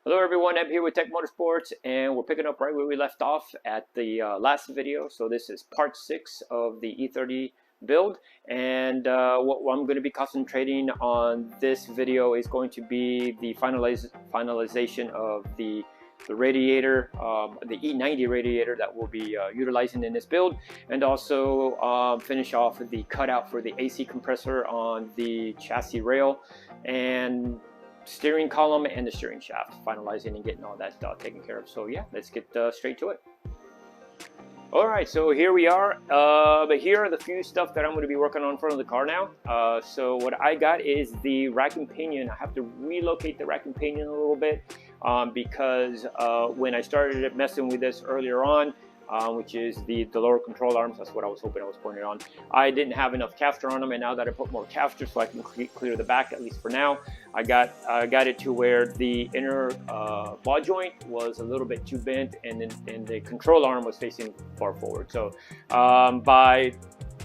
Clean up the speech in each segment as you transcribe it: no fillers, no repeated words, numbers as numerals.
Hello everyone, I'm here with Tech Motorsports and we're picking up right where we left off at the last video. So this is part 6 of the E30 build, and what I'm going to be concentrating on this video is going to be the finalization of the radiator, the E90 radiator that we'll be utilizing in this build, and also finish off the cutout for the AC compressor on the chassis rail and steering column and the steering shaft, finalizing and getting all that stuff taken care of. So yeah, let's get straight to it. Alright, so here we are, but here are the few stuff that I'm going to be working on in front of the car now. So what I got is the rack and pinion. I have to relocate the rack and pinion a little bit because when I started messing with this earlier on, which is the lower control arms, that's what I was hoping I was pointing on, I didn't have enough caster on them, and now that I put more caster so I can clear the back, at least for now, I got it to where the inner ball joint was a little bit too bent, and the control arm was facing far forward. So by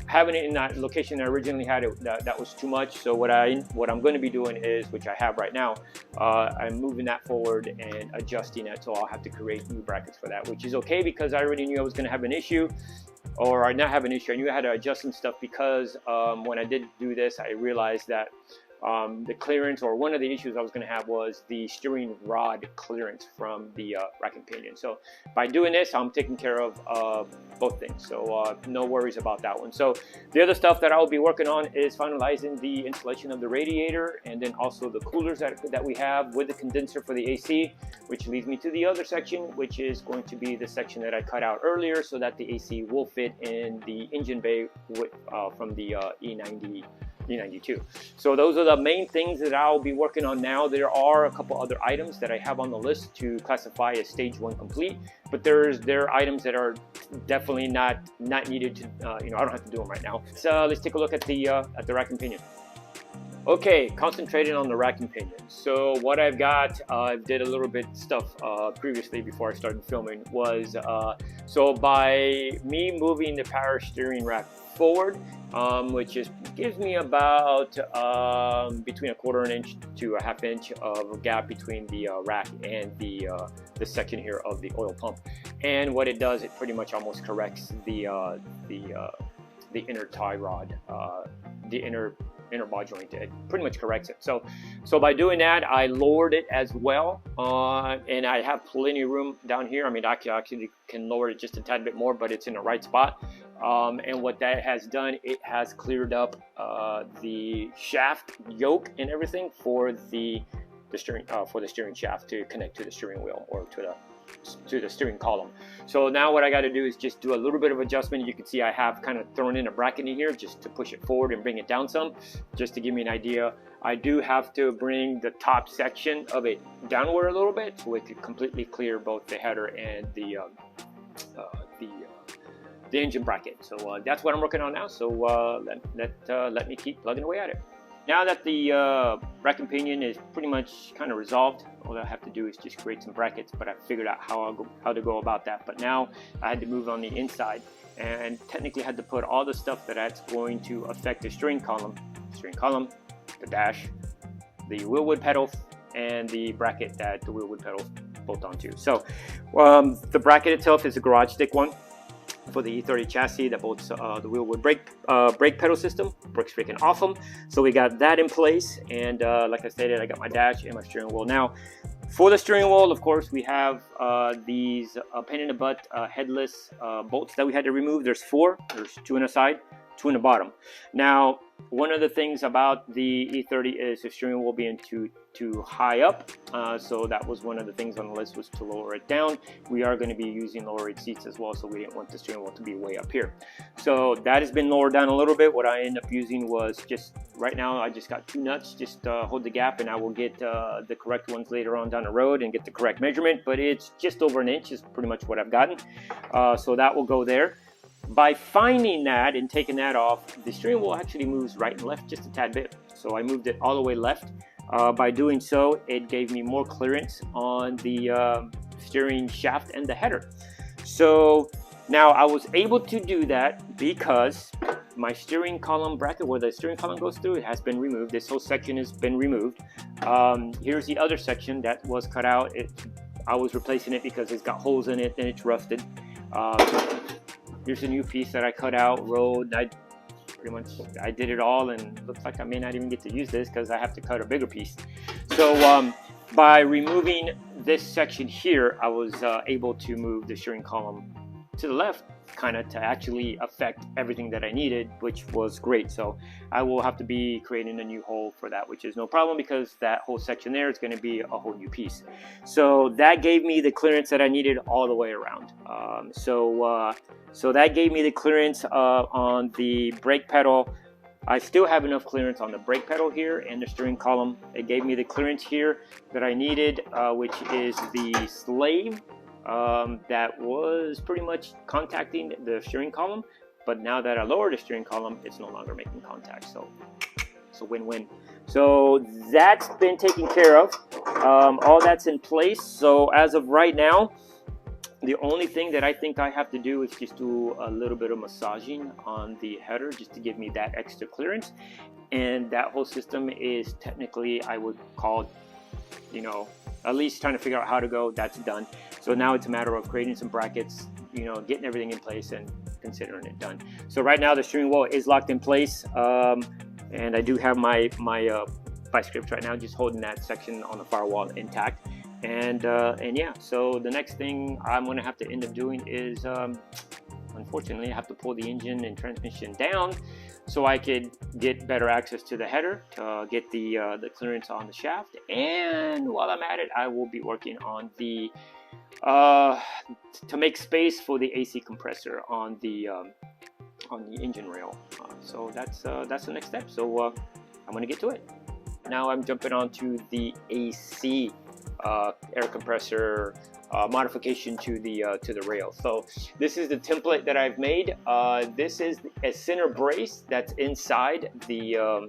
having it in that location I originally had it, that was too much. So what I'm going to be doing is, which I have right now, I'm moving that forward and adjusting it. So I'll have to create new brackets for that, which is okay because I already knew I was going to have an issue, or I not have an issue. I knew I had to adjust some stuff because when I did do this, I realized that the clearance, or one of the issues I was going to have, was the steering rod clearance from the rack and pinion. So by doing this, I'm taking care of both things, so no worries about that one. So the other stuff that I'll be working on is finalizing the installation of the radiator, and then also the coolers that we have with the condenser for the AC, which leads me to the other section, which is going to be the section that I cut out earlier so that the AC will fit in the engine bay from the E92. So those are the main things that I'll be working on now. There are a couple other items that I have on the list to classify as stage 1 complete, but there are items that are definitely not needed to, I don't have to do them right now. So let's take a look at the rack and pinion. Okay, concentrating on the rack and pinion. So what I've got, I did a little bit stuff previously before I started filming, was so by me moving the power steering rack forward, which gives me about between a 1/4 inch to a 1/2 inch of gap between the rack and the section here of the oil pump. And what it does, it pretty much almost corrects the inner tie rod, the inner ball joint. It pretty much corrects it. So by doing that, I lowered it as well, and I have plenty of room down here. I mean, I actually can lower it just a tad bit more, but it's in the right spot. And what that has done, it has cleared up the shaft yoke and everything for the steering shaft to connect to the steering wheel, or to the steering column. So now what I got to do is just do a little bit of adjustment. You can see I have kind of thrown in a bracket in here just to push it forward and bring it down some, just to give me an idea. I do have to bring the top section of it downward a little bit so it could completely clear both the header and the engine bracket. So that's what I'm working on now. So let me keep plugging away at it. Now that the rack and pinion is pretty much kind of resolved, all I have to do is just create some brackets, but I figured out how to go about that. But now I had to move on the inside, and technically had to put all the stuff that's going to affect the steering column, the dash, the Wilwood pedals, and the bracket that the Wilwood pedals bolt onto. So the bracket itself is a garage stick one for the E30 chassis that bolts the Wilwood brake pedal system. Works freaking awesome. So we got that in place, and like I stated, I got my dash and my steering wheel. Now for the steering wheel, of course, we have these pain in the butt headless bolts that we had to remove. There's 4. There's 2 on the side, 2 on the bottom. Now one of the things about the E30 is the steering wheel being too high up, so that was one of the things on the list, was to lower it down. We are going to be using lower rate seats as well, so we didn't want the steering wheel to be way up here. So that has been lowered down a little bit. What I ended up using was just, right now I just got 2 nuts, just hold the gap, and I will get the correct ones later on down the road and get the correct measurement, but it's just over an inch is pretty much what I've gotten. So that will go there. By finding that and taking that off, the steering wheel actually moves right and left just a tad bit. So I moved it all the way left. By doing so, it gave me more clearance on the steering shaft and the header. So now I was able to do that because my steering column bracket where the steering column goes through, it has been removed. This whole section has been removed. Here's the other section that was cut out. I was replacing it because it's got holes in it and it's rusted. Here's a new piece that I cut out, rolled. I did it all, and looks like I may not even get to use this because I have to cut a bigger piece. So by removing this section here, I was able to move the steering column to the left, kind of to actually affect everything that I needed, which was great. So I will have to be creating a new hole for that, which is no problem because that whole section there is going to be a whole new piece. So that gave me the clearance that I needed all the way around. So that gave me the clearance on the brake pedal. I still have enough clearance on the brake pedal here and the steering column. It gave me the clearance here that I needed, which is the slave that was pretty much contacting the steering column, but now that I lowered the steering column, it's no longer making contact. So win-win. So that's been taken care of. All that's in place. So as of right now, the only thing that I think I have to do is just do a little bit of massaging on the header just to give me that extra clearance. And that whole system is technically, I would call, you know, at least trying to figure out how to go. That's done. So now it's a matter of creating some brackets, you know, getting everything in place and considering it done. So right now the steering wheel is locked in place, and I do have my vice grips right now, just holding that section on the firewall intact. And yeah, so the next thing I'm going to have to end up doing is, unfortunately, I have to pull the engine and transmission down so I could get better access to the header, to get the clearance on the shaft. And while I'm at it, I will be working on the to make space for the AC compressor on the engine rail. So that's the next step. So I'm going to get to it. Now I'm jumping on to the AC air compressor modification to the rail. So this is the template that I've made. This is a center brace that's inside the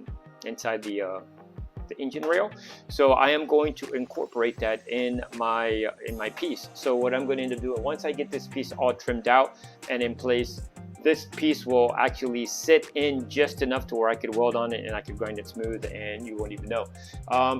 engine rail. So I am going to incorporate that in my piece. So what I'm going to end up doing, once I get this piece all trimmed out and in place, this piece will actually sit in just enough to where I could weld on it and I could grind it smooth and you won't even know.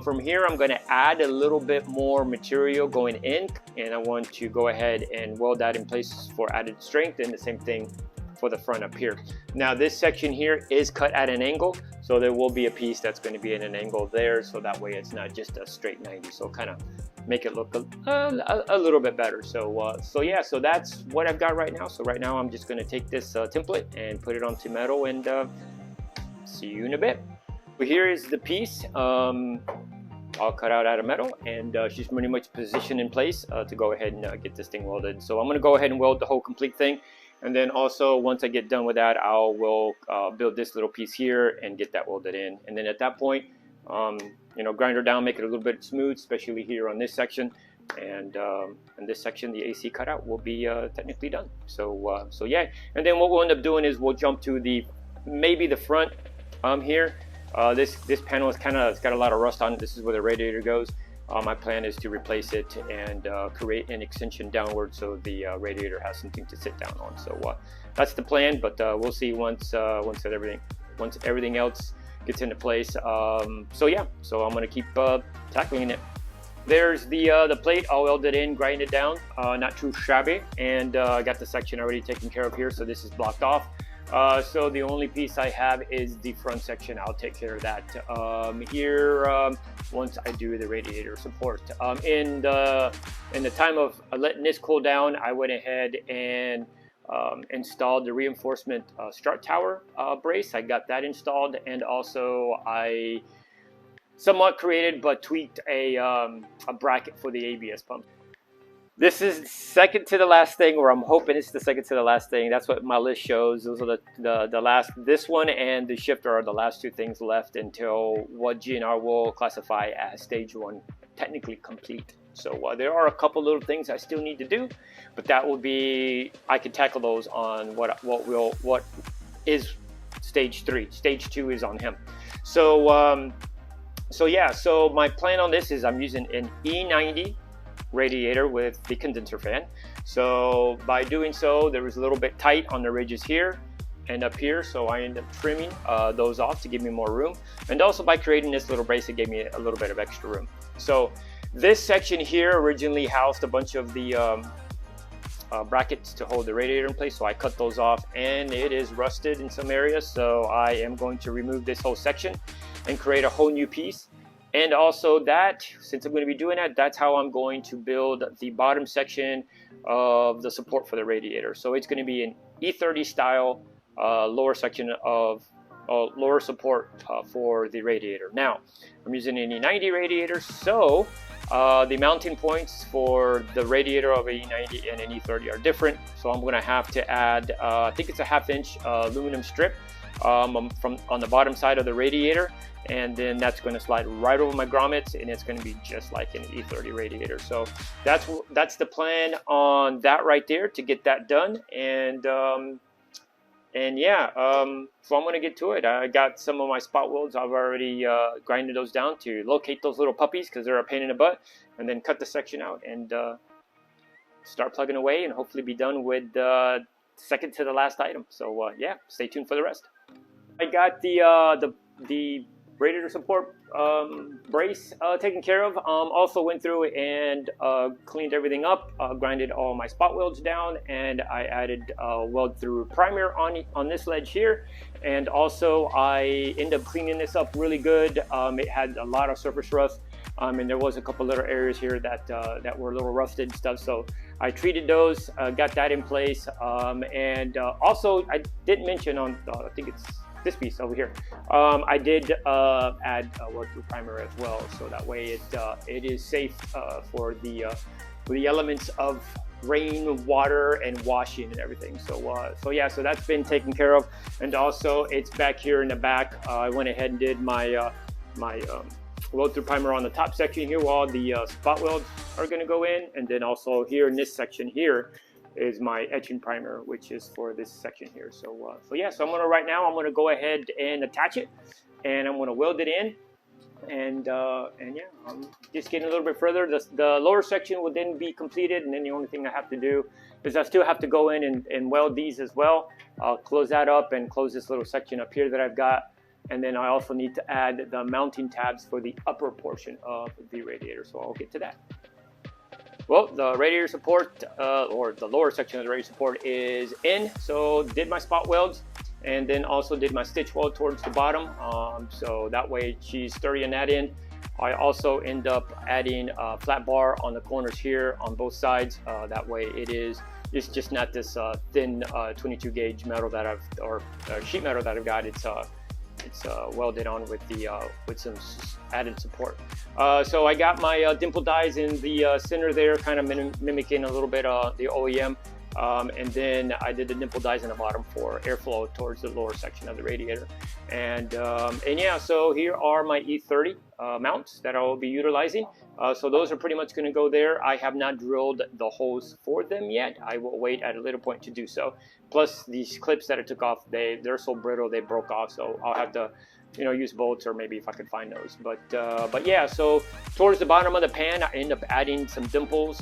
From here, I'm going to add a little bit more material going in, and I want to go ahead and weld that in place for added strength, and the same thing for the front up here. Now this section here is cut at an angle, so there will be a piece that's going to be in an angle there, so that way it's not just a straight 90, so kind of make it look a little bit better. So yeah, so that's what I've got right now. So right now I'm just going to take this template and put it onto metal, and see you in a bit. So here is the piece all cut out of metal, and she's pretty much positioned in place to go ahead and get this thing welded. So I'm going to go ahead and weld the whole complete thing, and then also once I get done with that, I will build this little piece here and get that welded in, and then at that point, you know, grind her down, make it a little bit smooth, especially here on this section, and this section, the AC cutout, will be technically done. So so yeah, and then what we'll end up doing is we'll jump to maybe the front here. This panel is it's got a lot of rust on it. This is where the radiator goes. My plan is to replace it and create an extension downward so the radiator has something to sit down on. So that's the plan, but we'll see once everything else gets into place. So yeah, so I'm gonna keep tackling it. There's the plate all welded in, grinded down, not too shabby, and I got the section already taken care of here, so this is blocked off. So the only piece I have is the front section. I'll take care of that here once I do the radiator support. In the time of letting this cool down, I went ahead and installed the reinforcement strut tower brace. I got that installed, and also I somewhat created but tweaked a bracket for the ABS pump. This is second to the last thing, or I'm hoping it's the second to the last thing. That's what my list shows. Those are the last. This one and the shifter are the last two things left until what GNR will classify as stage 1, technically complete. So there are a couple little things I still need to do, but that will be, I can tackle those on what is stage 3. Stage 2 is on him. So so yeah, so my plan on this is I'm using an E90 radiator with the condenser fan. So by doing so, there was a little bit tight on the ridges here, and up here, so I ended up trimming those off to give me more room. And also by creating this little brace, it gave me a little bit of extra room. So this section here originally housed a bunch of the brackets to hold the radiator in place, so I cut those off, and it is rusted in some areas, so I am going to remove this whole section and create a whole new piece. And also that, since I'm going to be doing that, that's how I'm going to build the bottom section of the support for the radiator. So it's going to be an E30 style lower section of lower support for the radiator. Now, I'm using an E90 radiator, so the mounting points for the radiator of an E90 and an E30 are different. So I'm going to have to add, I think it's a 1/2 inch aluminum strip from on the bottom side of the radiator, and then that's going to slide right over my grommets, and it's going to be just like an E30 radiator. So that's the plan on that right there, to get that done. And yeah, so I'm going to get to it. I got some of my spot welds. I've already grinded those down to locate those little puppies, because they're a pain in the butt, and then cut the section out and start plugging away, and hopefully be done with the second to the last item. So yeah, stay tuned for the rest. I got the radiator support brace taken care of. Also went through and cleaned everything up, grinded all my spot welds down, and I added weld through primer on this ledge here. And also I ended up cleaning this up really good. It had a lot of surface rust, and there was a couple little areas here that were a little rusted and stuff. So I treated those, got that in place, and also I didn't mention on I think it's this piece over here, I did add weld through primer as well, so that way it is safe for the elements of rain, water, and washing and everything. So yeah, so that's been taken care of. And also it's back here in the back. I went ahead and did my weld through primer on the top section here, where all the spot welds are going to go in, and then also here in this section here is my etching primer, which is for this section here. So yeah, so I'm gonna go ahead and attach it, and I'm gonna weld it in, and yeah, I'm just getting a little bit further. The lower section will then be completed, and then the only thing I have to do is I still have to go in and weld these as well. I'll close that up and close this little section up here that I've got, and then I also need to add the mounting tabs for the upper portion of the radiator, so I'll get to that. Well, the radiator support, or the lower section of the radiator support is in. So did my spot welds, and then also did my stitch weld towards the bottom. So that way she's sturdy in that end. I also end up adding a flat bar on the corners here on both sides. That way it's just not this thin 22 gauge metal that sheet metal that I've got. It's welded on with some added support. So I got my dimple dies in the center there, kind of mimicking a little bit the OEM. And then I did the dimple dies in the bottom for airflow towards the lower section of the radiator. And yeah, so here are my E30 mounts that I will be utilizing. So those are pretty much going to go there. I have not drilled the holes for them yet. I will wait at a later point to do so. Plus these clips that I took off, they're so brittle they broke off. So I'll have to, use bolts, or maybe if I could find those. But yeah, so towards the bottom of the pan, I end up adding some dimple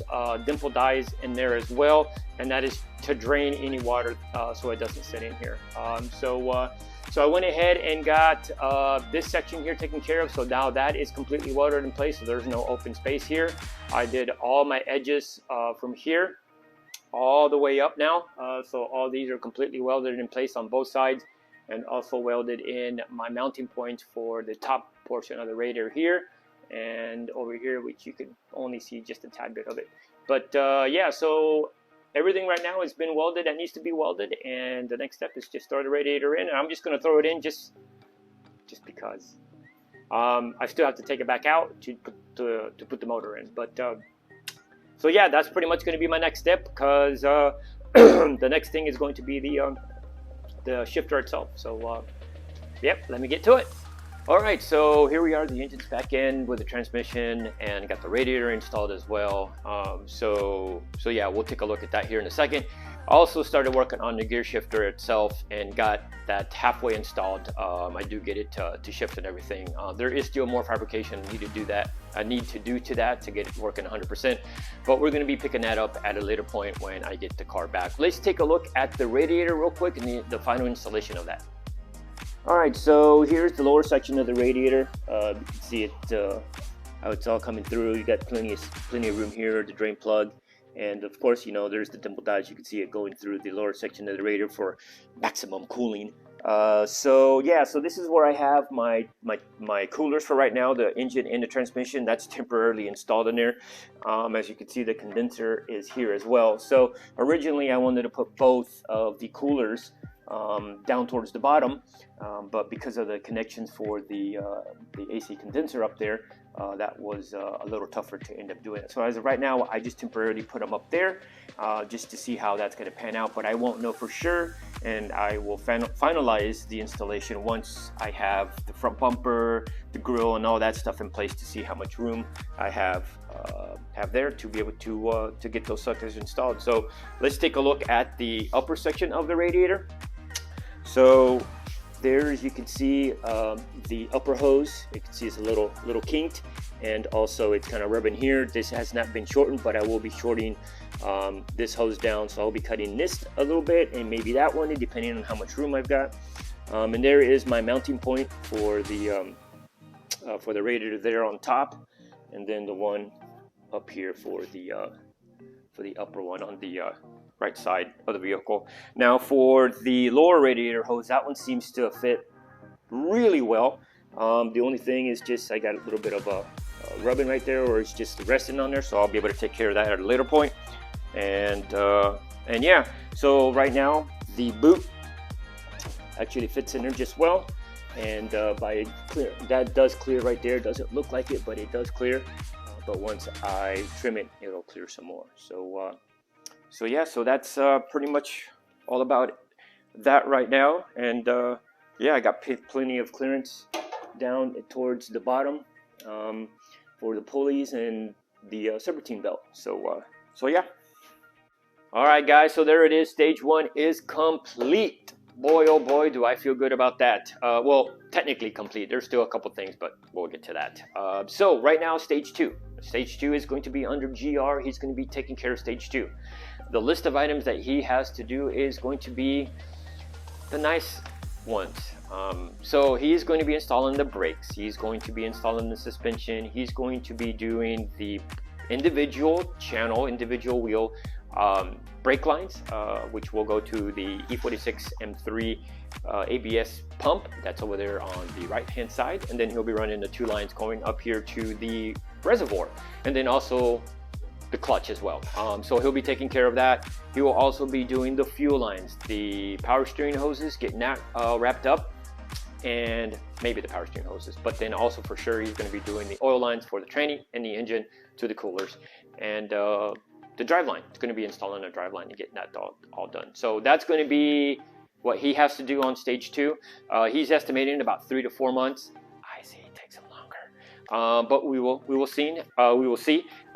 dies in there as well, and that is to drain any water so it doesn't sit in here. So I went ahead and got this section here taken care of. So now that is completely welded in place, so there's no open space here. I did all my edges from here all the way up now. So all these are completely welded in place on both sides, and also welded in my mounting points for the top portion of the radiator here and over here, which you can only see just a tad bit of it. But yeah, so everything right now has been welded that needs to be welded, and the next step is just throw the radiator in. And I'm just going to throw it in just because I still have to take it back out to put the motor in. But so yeah, that's pretty much going to be my next step, because the next thing is going to be the shifter itself. So yep, let me get to it. All right, so here we are, the engine's back in with the transmission, and got the radiator installed as well. So yeah, we'll take a look at that here in a second. Also started working on the gear shifter itself and got that halfway installed. I do get it to shift and everything. There is still more fabrication I need to do to that to get it working 100%, but we're going to be picking that up at a later point when I get the car back. Let's take a look at the radiator real quick and the final installation of that. All right, so here's the lower section of the radiator. You can see it how it's all coming through. You got plenty of room here, the drain plug. And of course, you know, there's the dimple dodge. You can see it going through the lower section of the radiator for maximum cooling. So this is where I have my coolers for right now, the engine and the transmission. That's temporarily installed in there. As you can see, the condenser is here as well. So originally I wanted to put both of the coolers down towards the bottom, but because of the connections for the AC condenser up there, that was a little tougher to end up doing it. So as of right now, I just temporarily put them up there just to see how that's going to pan out, but I won't know for sure, and I will finalize the installation once I have the front bumper, the grille, and all that stuff in place to see how much room I have there to be able to get those suckers installed. So let's take a look at the upper section of the radiator. So there, as you can see, the upper hose, you can see it's a little kinked, and also it's kind of rubbing here. This has not been shortened, but I will be shortening this hose down, so I'll be cutting this a little bit and maybe that one, depending on how much room I've got. And there is my mounting point for the radiator there on top, and then the one up here for the upper one on the right side of the vehicle. Now for the lower radiator hose, that one seems to fit really well. The only thing is just I got a little bit of a rubbing right there, or it's just resting on there, so I'll be able to take care of that at a later point. And yeah, so right now the boot actually fits in there just well, and by clear, that does clear right there. Doesn't look like it, but it does clear. But once I trim it, it'll clear some more. So yeah, so that's pretty much all about that right now. And yeah, I got plenty of clearance down towards the bottom for the pulleys and the serpentine belt. So yeah. All right, guys, so there it is. Stage 1 is complete. Boy, oh boy, do I feel good about that. Well, technically complete. There's still a couple things, but we'll get to that. So right now, stage 2. Stage 2 is going to be under GR. He's going to be taking care of stage 2. The list of items that he has to do is going to be the nice ones. So he's going to be installing the brakes. He's going to be installing the suspension. He's going to be doing the individual wheel brake lines, which will go to the E46 M3 ABS pump that's over there on the right hand side, and then he'll be running the 2 lines going up here to the reservoir, and then also the clutch as well. So he'll be taking care of that. He will also be doing the fuel lines, the power steering hoses, getting that wrapped up, and maybe the power steering hoses, but then also for sure he's going to be doing the oil lines for the tranny and the engine to the coolers, and the drive line. It's going to be installing a drive line and getting that all done. So that's going to be what he has to do on stage 2. He's estimating about 3 to 4 months. I see it takes him longer, but we will see.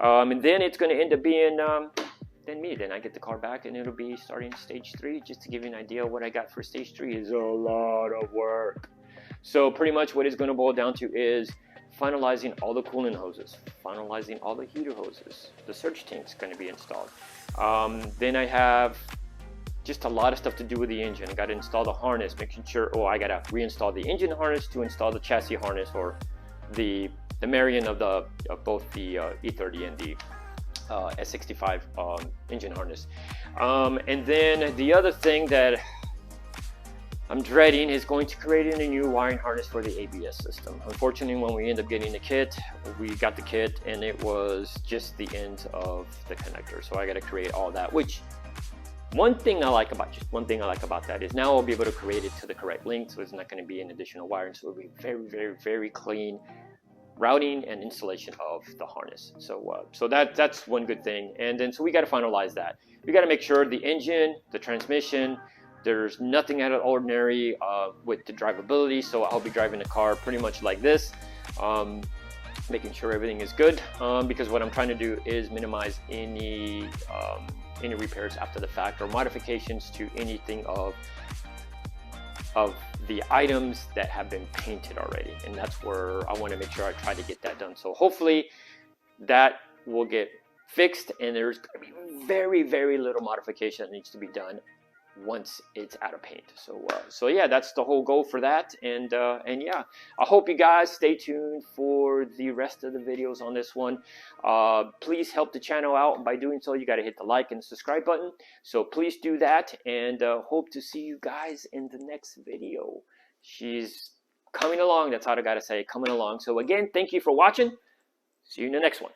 And then it's going to end up being then I get the car back, and it'll be starting stage 3. Just to give you an idea of what I got for stage 3 is a lot of work. So pretty much what it's going to boil down to is finalizing all the coolant hoses, finalizing all the heater hoses. The surge tank's going to be installed. Then I have just a lot of stuff to do with the engine. I got to install the harness, making sure, I got to reinstall the engine harness to install the chassis harness, or the marrying of both the E30 and the S65 engine harness. And then the other thing that I'm dreading is going to create a new wiring harness for the ABS system. Unfortunately, when we end up getting the kit, we got the kit and it was just the ends of the connector. So I got to create all that, which one thing I like about that is now I'll be able to create it to the correct length. So it's not going to be an additional wiring. So it'll be very, very, very clean routing and installation of the harness. So that's one good thing. And then so we got to finalize that. We got to make sure the engine, the transmission, there's nothing out of with the drivability. So I'll be driving the car pretty much like this. making sure everything is good, because what I'm trying to do is minimize any repairs after the fact or modifications to anything of the items that have been painted already, and that's where I want to make sure I try to get that done. So hopefully that will get fixed, and there's going to be very little modification that needs to be done once it's out of paint. So yeah, that's the whole goal for that. And yeah, I hope you guys stay tuned for the rest of the videos on this one. Please help the channel out by doing so. You got to hit the like and subscribe button, so please do that, and hope to see you guys in the next video. She's coming along, that's all I gotta say, coming along. So again, thank you for watching. See you in the next one.